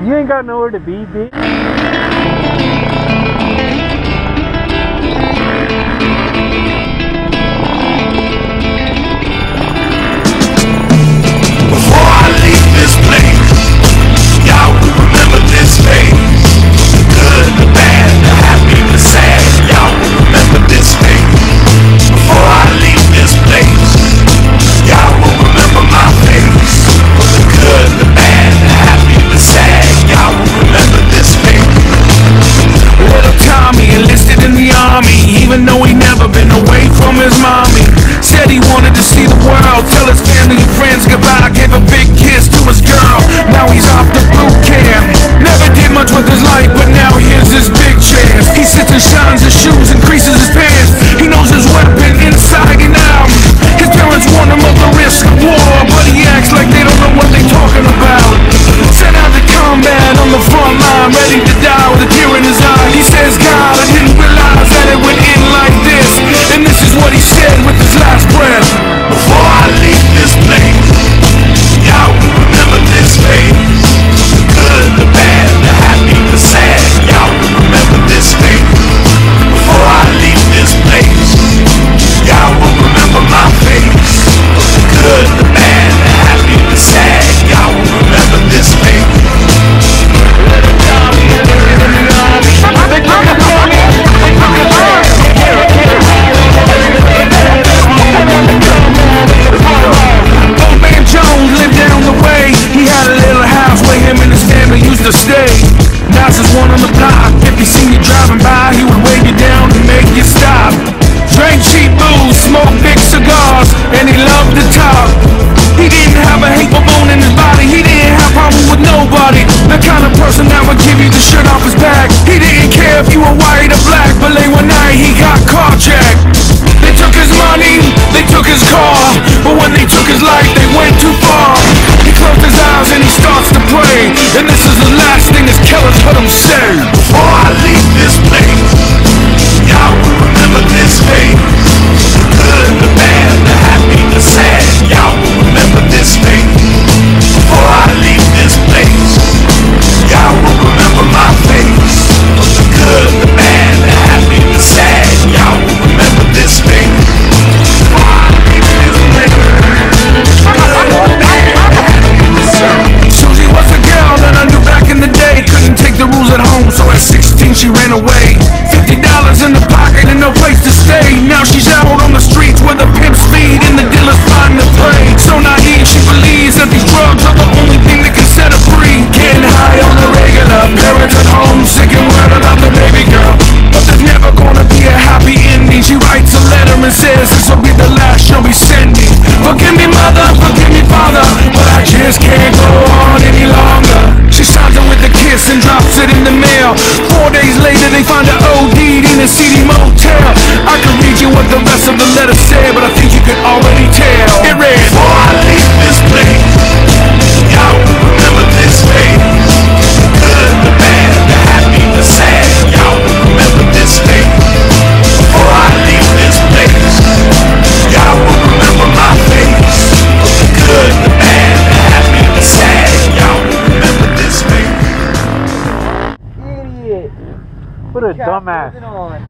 You ain't got nowhere to be, bitch. Before I leave this place, y'all will remember this face. The good, the bad, the happy, the sad. Y'all will remember this face. Before I leave this place, y'all will remember my face. The good, the bad, the happy, the sad. Y'all will remember this face. Little Tommy enlisted in the army, even though he never been away from his mommy. Said he wanted to see the world, tell his family and friends goodbye. Gave a big kiss to his girl, now he's off to boot camp. Never did much with his life, but now here's his big chance. He sits and shines his shoes and creases his pants. He knows his weapon inside and out. His parents warn him of the risk of war, but he acts like they don't know what they talking about. Sent out to combat on the front line, ready to die with a tear in his eye. He says, God, I didn't realize that it went in like this. And this is what he said with his last breath. Before I leave this place, y'all will remember this face. The good, the bad, the happy, the sad. Y'all will remember this face. Before I leave this place, y'all will remember my face. The good, the bad, the happy, the sad. Y'all will remember this face. Old man Jones lived down the way. He had a little house where him and his family used to stay. Nicest one on the block. If he seen you driving by, he would wave you down and make you stop. Drank cheap booze, smoked big cigars, and he loved to talk. He didn't have a hateful bone in his body. He didn't have problems with nobody. The kind of person that would give you the shirt off his back. He didn't care if you were white or black, but late one night he got carjacked. They took his money, they took his car, but when they took his life, they went too far. He closed his eyes and he starts to pray, and this is the last thing his killers heard him say. Before I leave this place, y'all will remember this face. The good, the bad, the happy, the sad. Y'all will remember this face. Before I leave this place, y'all will remember my face. The good, the bad, the happy, the sad. Y'all will remember this face. Before I leave this place, Susie was a girl that I knew back in the day. Couldn't take the rules at home, so at 16 she ran away. $50 in the pocket and no place to stay. Now she's out on the streets where the pimps feed and the dealers find the prey. So naive, she believes that these drugs are the only thing that can set her free. Getting high on the regular, parents at home sick and worried about the baby girl. But there's never gonna be a happy ending. She writes a letter and says this'll be the last she'll be sending. Forgive me mother, forgive me father, but I just can't go on any longer. She signs it with a kiss and drops it in the mail. 4 days later they find her OD'd in a seedy motel. I could read you what the rest of the letter said, but I think you could already tell. It read, before I leave this place, y'all will remember this face. The good, the bad, the happy, the sad. Y'all will remember this face. Before I leave this place, y'all will remember my face. The good, the bad, the happy, the sad. Y'all will remember this face. Idiot. What a dumbass.